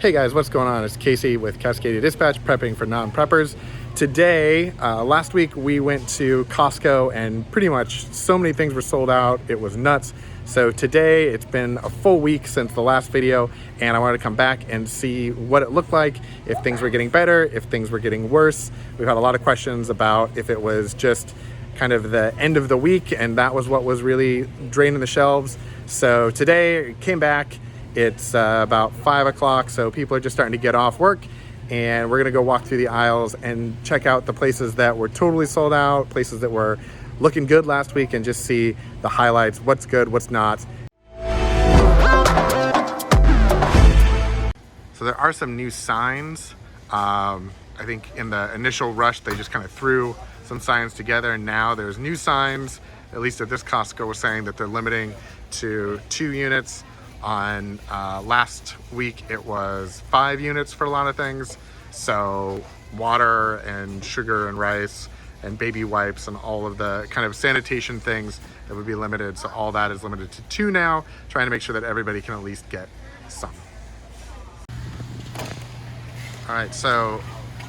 Hey guys, what's going on? It's Casey with Cascadia Dispatch, prepping for non-preppers. Today, last week we went to Costco and pretty much so many things were sold out. It was nuts. So today, it's been a full week since the last video and I wanted to come back and see what it looked like, if things were getting better, if things were getting worse. We've had a lot of questions about if it was just kind of the end of the week and that was what was really draining the shelves. So today, came back. It's about 5 o'clock, so people are just starting to get off work, and we're gonna go walk through the aisles and check out the places that were totally sold out, places that were looking good last week, and just see the highlights, what's good, what's not. So there are some new signs. I think in the initial rush, they just kind of threw some signs together, and now there's new signs, at least at this Costco, was saying that they're limiting to 2 units. On last week, it was 5 units for a lot of things. So water and sugar and rice and baby wipes and all of the kind of sanitation things that would be limited. So all that is limited to 2 now, trying to make sure that everybody can at least get some. All right, so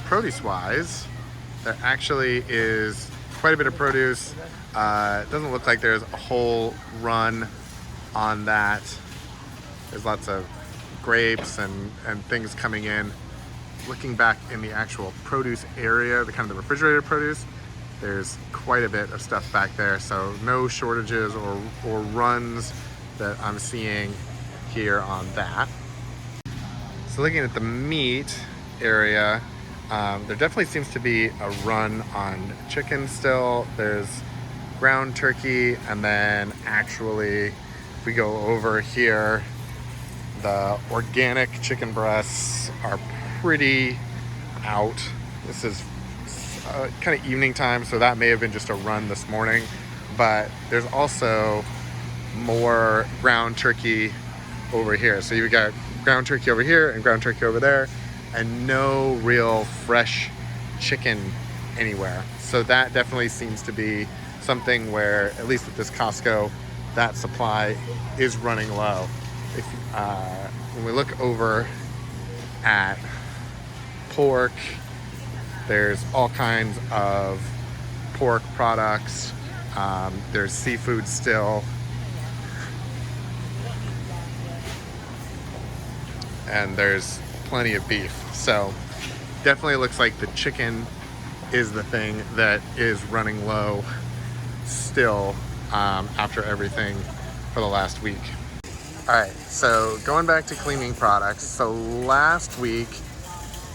produce-wise, there actually is quite a bit of produce. It doesn't look like there's a whole run on that. There's lots of grapes and things coming in. Looking back in the actual produce area, the kind of the refrigerated produce, there's quite a bit of stuff back there. So no shortages or runs that I'm seeing here on that. So looking at the meat area, there definitely seems to be a run on chicken still. There's ground turkey, and then actually, if we go over here, the organic chicken breasts are pretty out. This is kind of evening time, so that may have been just a run this morning. But there's also more ground turkey over here. So you've got ground turkey over here and ground turkey over there, and no real fresh chicken anywhere. So that definitely seems to be something where, at least with this Costco, that supply is running low. When we look over at pork, there's all kinds of pork products. There's seafood still. And there's plenty of beef. So definitely looks like the chicken is the thing that is running low still after everything for the last week. All right, so going back to cleaning products. So last week,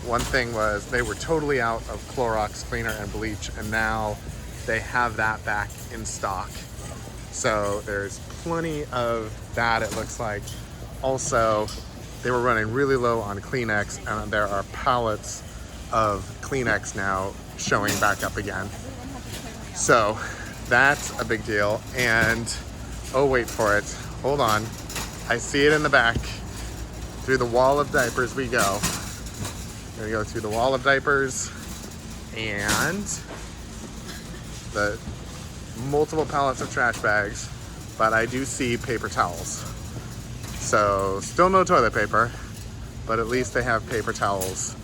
one thing was they were totally out of Clorox cleaner and bleach, and now they have that back in stock. So there's plenty of that, it looks like. Also, they were running really low on Kleenex, and there are pallets of Kleenex now showing back up again. So that's a big deal. And, oh, wait for it, hold on. I see it in the back. Through the wall of diapers we go. We're gonna go through the wall of diapers and the multiple pallets of trash bags, but I do see paper towels. So still no toilet paper, but at least they have paper towels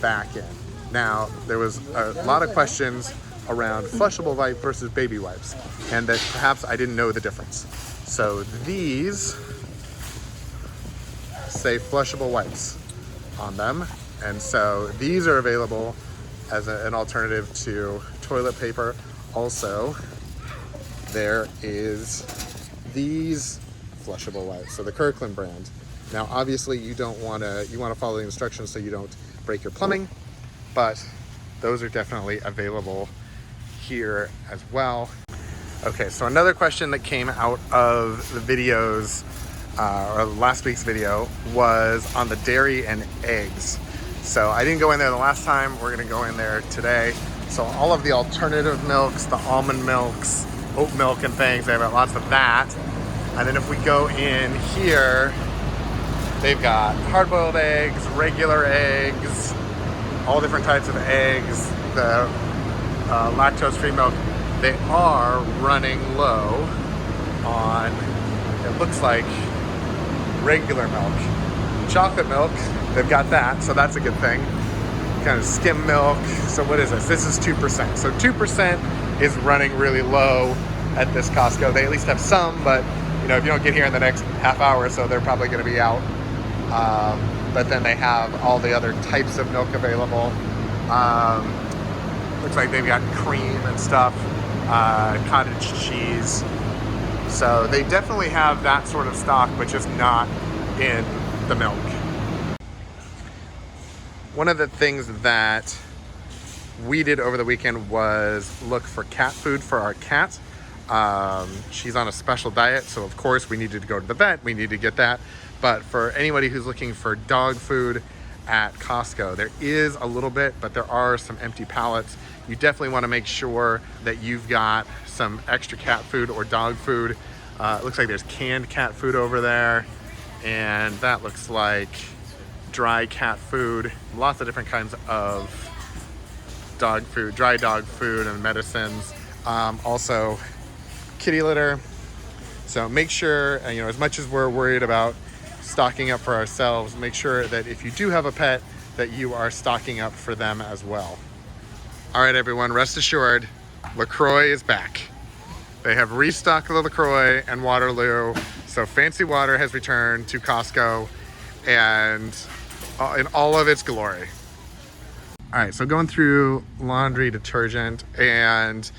back in. Now, there was a lot of questions around flushable wipe versus baby wipes, and that perhaps I didn't know the difference. So these say flushable wipes on them, and so these are available as an alternative to toilet paper. Also, there is these flushable wipes, so the Kirkland brand. Now obviously you want to follow the instructions so you don't break your plumbing, but those are definitely available here as well. Okay, so another question that came out of the videos, or last week's video, was on the dairy and eggs. So I didn't go in there the last time, we're gonna go in there today. So all of the alternative milks, the almond milks, oat milk and things, they have lots of that. And then if we go in here, they've got hard-boiled eggs, regular eggs, all different types of eggs, the lactose-free milk. They are running low on, it looks like, regular milk. Chocolate milk they've got that, so that's a good thing. Kind of skim milk. So what is this? This is 2%. So 2% is running really low at this Costco. They at least have some, but you know, if you don't get here in the next half hour or so, they're probably going to be out. But then they have all the other types of milk available. Looks like they've got cream and stuff, cottage cheese. So they definitely have that sort of stock, but just not in the milk. One of the things that we did over the weekend was look for cat food for our cat. She's on a special diet, so of course we needed to go to the vet. We need to get that. But for anybody who's looking for dog food at Costco, there is a little bit, but there are some empty pallets. You definitely want to make sure that you've got some extra cat food or dog food. It looks like there's canned cat food over there, and that looks like dry cat food. Lots of different kinds of dog food, dry dog food and medicines. Also kitty litter. So make sure, you know, as much as we're worried about stocking up for ourselves, make sure that if you do have a pet, that you are stocking up for them as well. All right, everyone, rest assured, LaCroix is back. They have restocked the LaCroix and Waterloo. So Fancy Water has returned to Costco and in all of its glory. All right, so going through laundry detergent and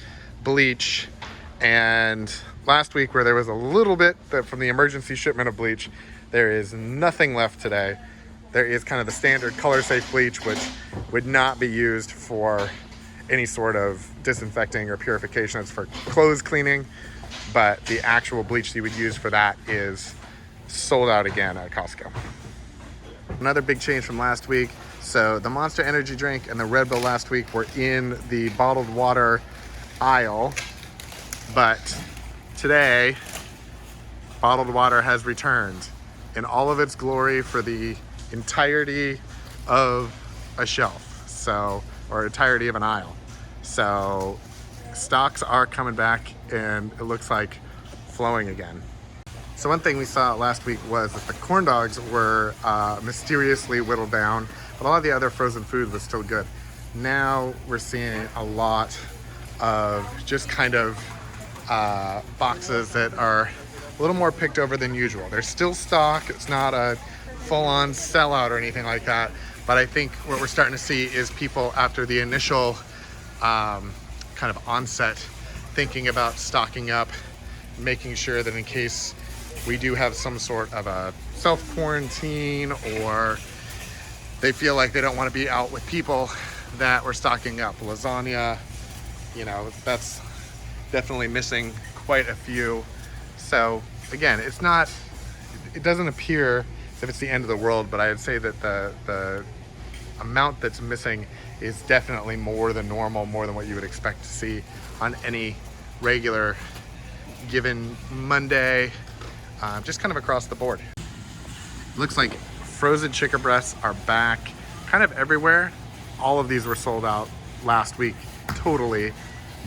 bleach, and last week where there was a little bit from the emergency shipment of bleach, there is nothing left today. There is kind of the standard color safe bleach, which would not be used for any sort of disinfecting or purification. It's for clothes cleaning, but the actual bleach you would use for that is sold out again at Costco. Another big change from last week. So the Monster Energy drink and the Red Bull last week were in the bottled water aisle, but today bottled water has returned in all of its glory for the entirety of a shelf, so, or entirety of an aisle. So stocks are coming back and it looks like flowing again. So one thing we saw last week was that the corn dogs were mysteriously whittled down, but a lot of the other frozen food was still good. Now we're seeing a lot of just kind of boxes that are a little more picked over than usual. There's still stock. It's not a full-on sellout or anything like that, but I think what we're starting to see is people, after the initial kind of onset, thinking about stocking up, making sure that in case we do have some sort of a self-quarantine or they feel like they don't want to be out with people, that we're stocking up. Lasagna, you know, that's definitely missing quite a few. So again, it doesn't appear as if it's the end of the world, but I'd say that the amount that's missing is definitely more than normal, more than what you would expect to see on any regular given Monday, just kind of across the board. Looks like frozen chicken breasts are back kind of everywhere. All of these were sold out last week totally,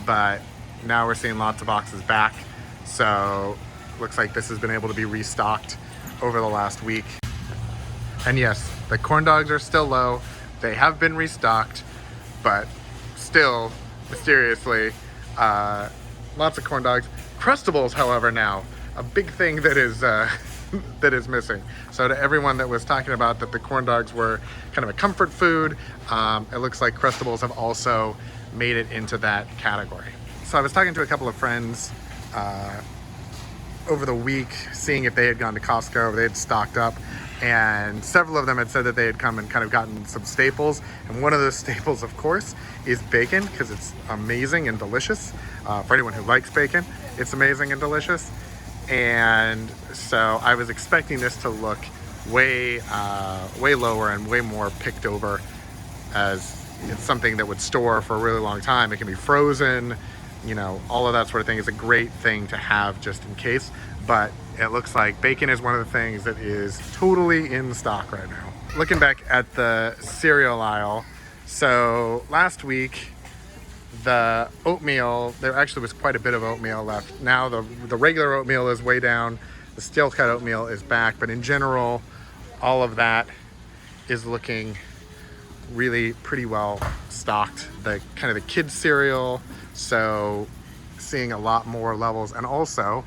but now we're seeing lots of boxes back. So looks like this has been able to be restocked over the last week. And yes, the corn dogs are still low. They have been restocked, but still, mysteriously, lots of corn dogs. Crustables, however, now, a big thing that is that is missing. So to everyone that was talking about that the corn dogs were kind of a comfort food, it looks like Crustables have also made it into that category. So I was talking to a couple of friends over the week, seeing if they had gone to Costco, they had stocked up, and several of them had said that they had come and kind of gotten some staples. And one of those staples, of course, is bacon, because it's amazing and delicious. For anyone who likes bacon, it's amazing and delicious. And so I was expecting this to look way lower and way more picked over, as it's something that would store for a really long time. It can be frozen, you know, all of that sort of thing. Is a great thing to have just in case. But it looks like bacon is one of the things that is totally in stock right now. Looking back at the cereal aisle, so last week the oatmeal, there actually was quite a bit of oatmeal left. Now the regular oatmeal is way down, the steel cut oatmeal is back, but in general all of that is looking really pretty well stocked. The kind of the kids cereal, so seeing a lot more levels, and also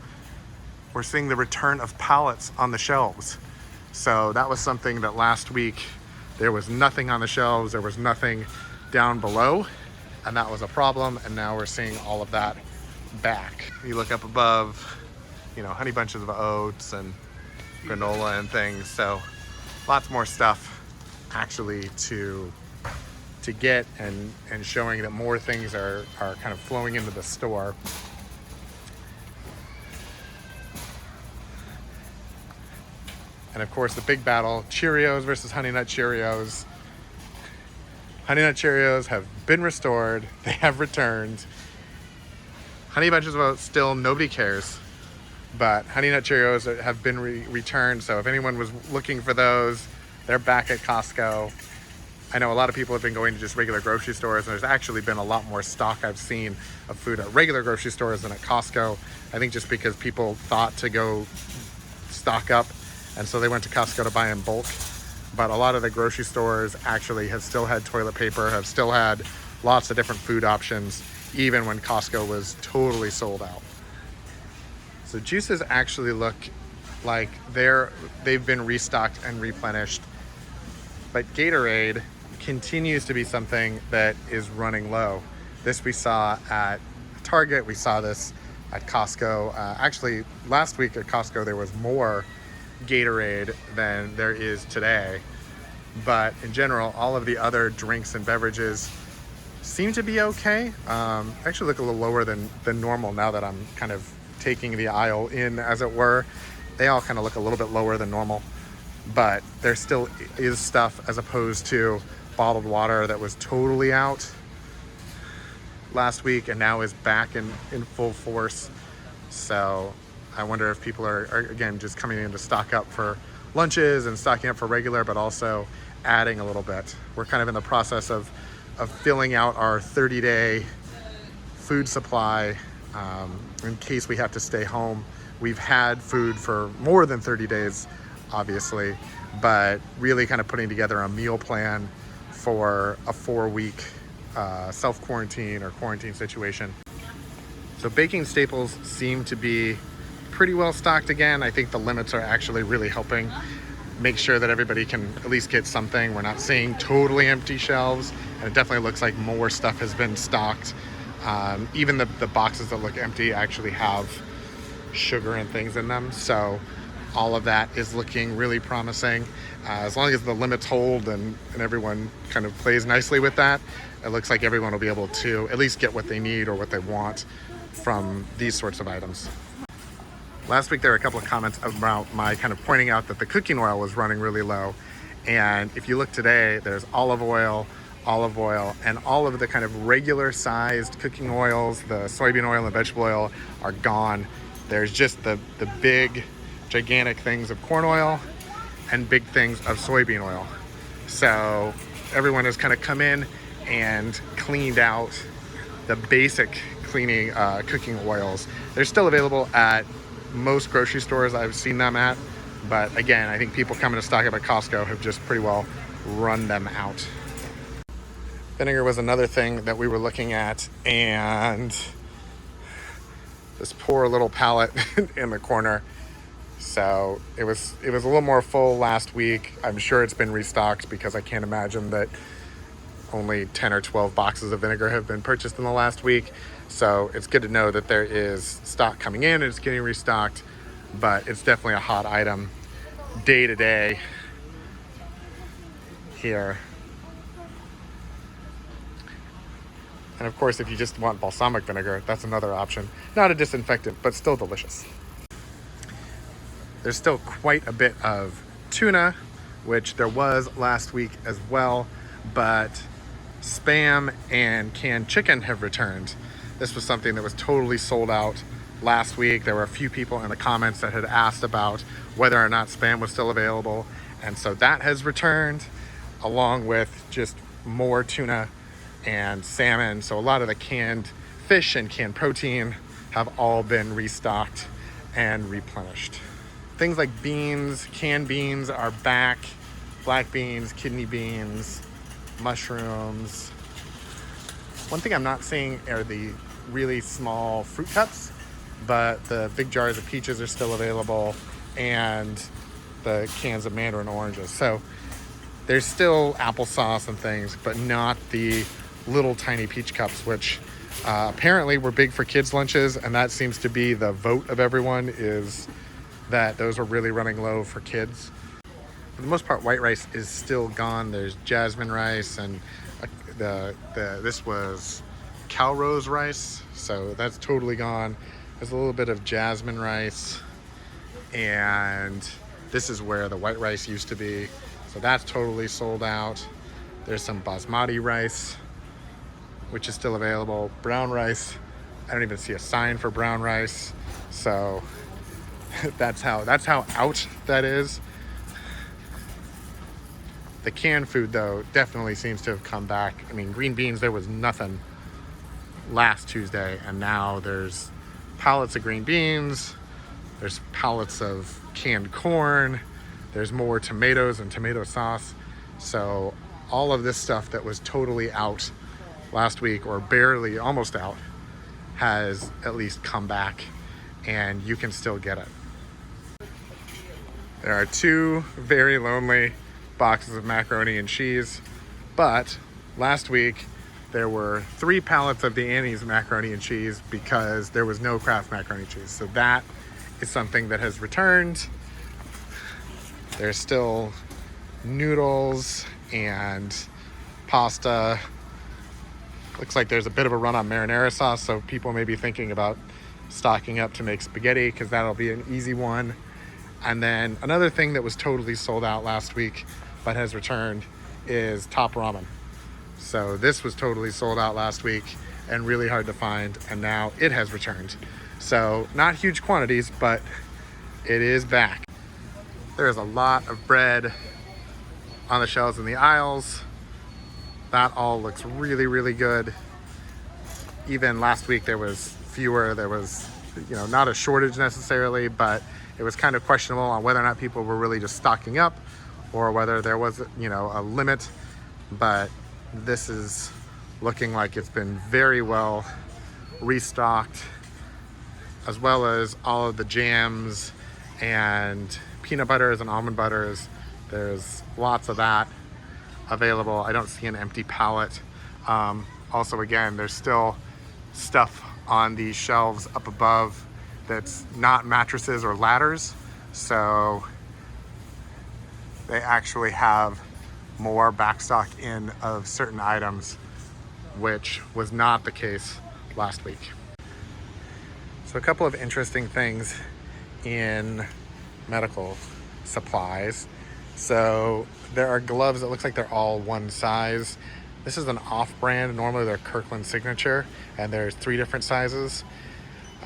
we're seeing the return of pallets on the shelves. So that was something that last week there was nothing on the shelves, there was nothing down below, and that was a problem. And now we're seeing all of that back. You look up above, you know, honey bunches of oats and granola and things. So lots more stuff actually to get, and showing that more things are kind of flowing into the store. And of course, the big battle, Cheerios versus Honey Nut Cheerios. Honey Nut Cheerios have been restored. They have returned. Honey Bunches of Oats, still nobody cares. But Honey Nut Cheerios have been returned. So if anyone was looking for those, they're back at Costco. I know a lot of people have been going to just regular grocery stores, and there's actually been a lot more stock I've seen of food at regular grocery stores than at Costco. I think just because people thought to go stock up, and so they went to Costco to buy in bulk. But a lot of the grocery stores actually have still had toilet paper, have still had lots of different food options, even when Costco was totally sold out. So juices actually look like they've been restocked and replenished. But Gatorade continues to be something that is running low. This we saw at Target, we saw this at Costco. Actually, last week at Costco, there was more Gatorade than there is today. But in general, all of the other drinks and beverages seem to be okay. Actually look a little lower than normal now that I'm kind of taking the aisle in, as it were. They all kind of look a little bit lower than normal, but there still is stuff, as opposed to bottled water that was totally out last week and now is back in full force. So I wonder if people are again just coming in to stock up for lunches and stocking up for regular, but also adding a little bit. We're kind of in the process of filling out our 30-day food supply in case we have to stay home. We've had food for more than 30 days, obviously, but really kind of putting together a meal plan for a 4-week self-quarantine or quarantine situation. So baking staples seem to be pretty well stocked again. I think the limits are actually really helping make sure that everybody can at least get something. We're not seeing totally empty shelves, and it definitely looks like more stuff has been stocked. Even the boxes that look empty actually have sugar and things in them. So all of that is looking really promising. As long as the limits hold and everyone kind of plays nicely with that, it looks like everyone will be able to at least get what they need or what they want from these sorts of items. Last week there were a couple of comments about my kind of pointing out that the cooking oil was running really low. And if you look today, there's olive oil, and all of the kind of regular sized cooking oils, the soybean oil and vegetable oil, are gone. There's just the big, gigantic things of corn oil and big things of soybean oil. So everyone has kind of come in and cleaned out the basic cleaning cooking oils. They're still available at most grocery stores I've seen them at, but again, I think people coming to stock up at Costco have just pretty well run them out. Vinegar was another thing that we were looking at, and this poor little pallet in the corner. So it was a little more full last week. I'm sure it's been restocked because I can't imagine that only 10 or 12 boxes of vinegar have been purchased in the last week. So it's good to know that there is stock coming in and it's getting restocked, but it's definitely a hot item day to day here. And of course, if you just want balsamic vinegar, that's another option. Not a disinfectant, but still delicious. There's still quite a bit of tuna, which there was last week as well, but Spam and canned chicken have returned. This was something that was totally sold out last week. There were a few people in the comments that had asked about whether or not Spam was still available, and so that has returned, along with just more tuna and salmon. So a lot of the canned fish and canned protein have all been restocked and replenished. Things like beans, canned beans are back. black beans, kidney beans, mushrooms. One thing I'm not seeing are the really small fruit cups, but the big jars of peaches are still available, and the cans of mandarin oranges. So there's still applesauce and things, but not the little tiny peach cups, which apparently were big for kids' lunches, and that seems to be the vote of everyone, is that those are really running low for kids. For the most part, white rice is still gone. There's jasmine rice, and this was Calrose rice, so that's totally gone. There's a little bit of jasmine rice, and this is where the white rice used to be, so that's totally sold out. There's some basmati rice, which is still available. Brown rice, I don't even see a sign for brown rice, so that's how out that is. The canned food, though, definitely seems to have come back. I mean, green beans, there was nothing last Tuesday, and now there's pallets of green beans, there's pallets of canned corn, there's more tomatoes and tomato sauce. So all of this stuff that was totally out last week, or barely almost out, has at least come back, and you can still get it. There are 2 very lonely boxes of macaroni and cheese, but last week there were 3 pallets of the Annie's macaroni and cheese because there was no Kraft macaroni and cheese. So that is something that has returned. There's still noodles and pasta. Looks like there's a bit of a run on marinara sauce, so people may be thinking about stocking up to make spaghetti, because that'll be an easy one. And then another thing that was totally sold out last week but has returned is Top Ramen. So this was totally sold out last week and really hard to find, and now it has returned. So not huge quantities, but it is back. There's a lot of bread on the shelves in the aisles. That all looks really, really good. Even last week there was fewer. There was, not a shortage necessarily, but it was kind of questionable on whether or not people were really just stocking up or whether there was, a limit. But this is looking like it's been very well restocked, as well as all of the jams and peanut butters and almond butters. There's lots of that available. I don't see an empty pallet. Also, again, there's still stuff on these shelves up above that's not mattresses or ladders, so they actually have more backstock in of certain items, which was not the case last week. So a couple of interesting things in medical supplies. So there are gloves that looks like they're all one size. This is an off-brand. Normally they're Kirkland Signature, and there's 3 different sizes.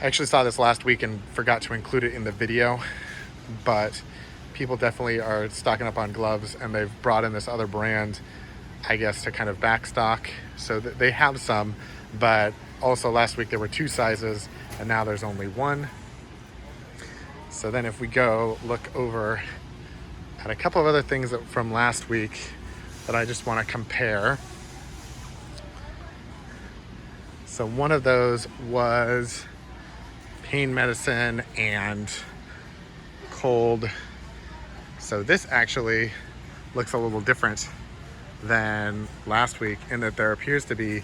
I actually saw this last week and forgot to include it in the video, but people definitely are stocking up on gloves, and they've brought in this other brand, I guess, to kind of backstock. So they have some, but also last week there were 2 sizes, and now there's only 1. So then if we go look over at a couple of other things from last week that I just want to compare. So one of those was pain medicine and cold. So this actually looks a little different than last week in that there appears to be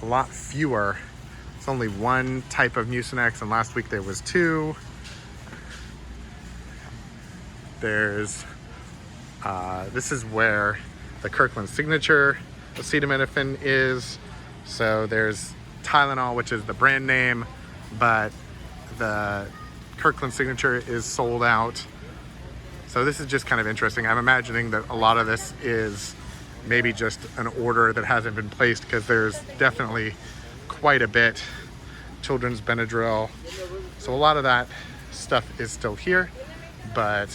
a lot fewer. It's only 1 type of Mucinex, and last week there was 2. There's, this is where the Kirkland Signature acetaminophen is. So there's Tylenol, which is the brand name, but the Kirkland Signature is sold out. So this is just kind of interesting. I'm imagining that a lot of this is maybe just an order that hasn't been placed, because there's definitely quite a bit. Children's Benadryl. So a lot of that stuff is still here, but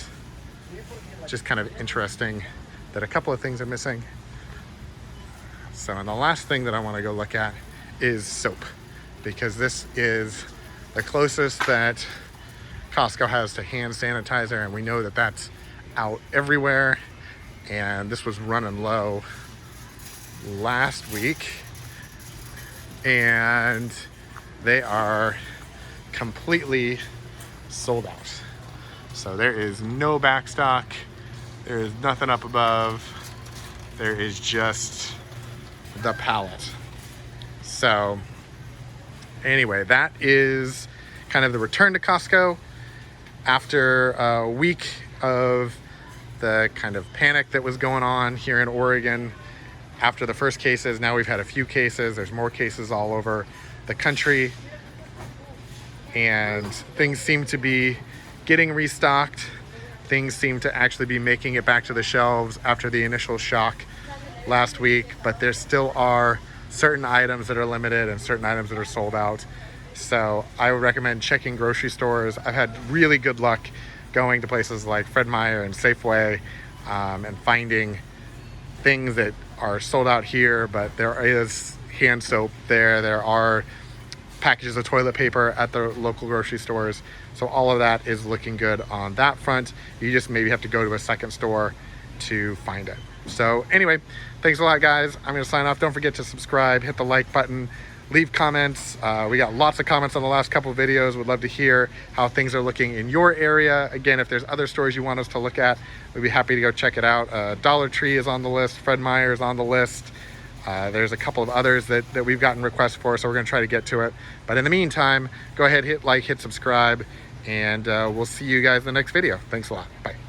just kind of interesting that a couple of things are missing. So, and the last thing that I want to go look at is soap, because this is the closest that Costco has to hand sanitizer, and we know that that's out everywhere. and this was running low last week, and they are completely sold out. So there is no back stock, there is nothing up above, there is just the pallet. So anyway, that is kind of the return to Costco after a week of the kind of panic that was going on here in Oregon. After the first cases, now we've had a few cases. There's more cases all over the country, and things seem to be getting restocked. Things seem to actually be making it back to the shelves after the initial shock last week, but there still are certain items that are limited and certain items that are sold out. So I would recommend checking grocery stores. I've had really good luck going to places like Fred Meyer and Safeway and finding things that are sold out here, but there is hand soap there. There are packages of toilet paper at the local grocery stores. So all of that is looking good on that front. You just maybe have to go to a second store to find it. So anyway, thanks a lot, guys. I'm going to sign off. Don't forget to subscribe, hit the like button, leave comments. We got lots of comments on the last couple of videos. Would love to hear how things are looking in your area. Again, if there's other stores you want us to look at, we'd be happy to go check it out. Dollar Tree is on the list. Fred Meyer is on the list. There's a couple of others that we've gotten requests for, so we're going to try to get to it. But in the meantime, go ahead, hit like, hit subscribe, and we'll see you guys in the next video. Thanks a lot. Bye.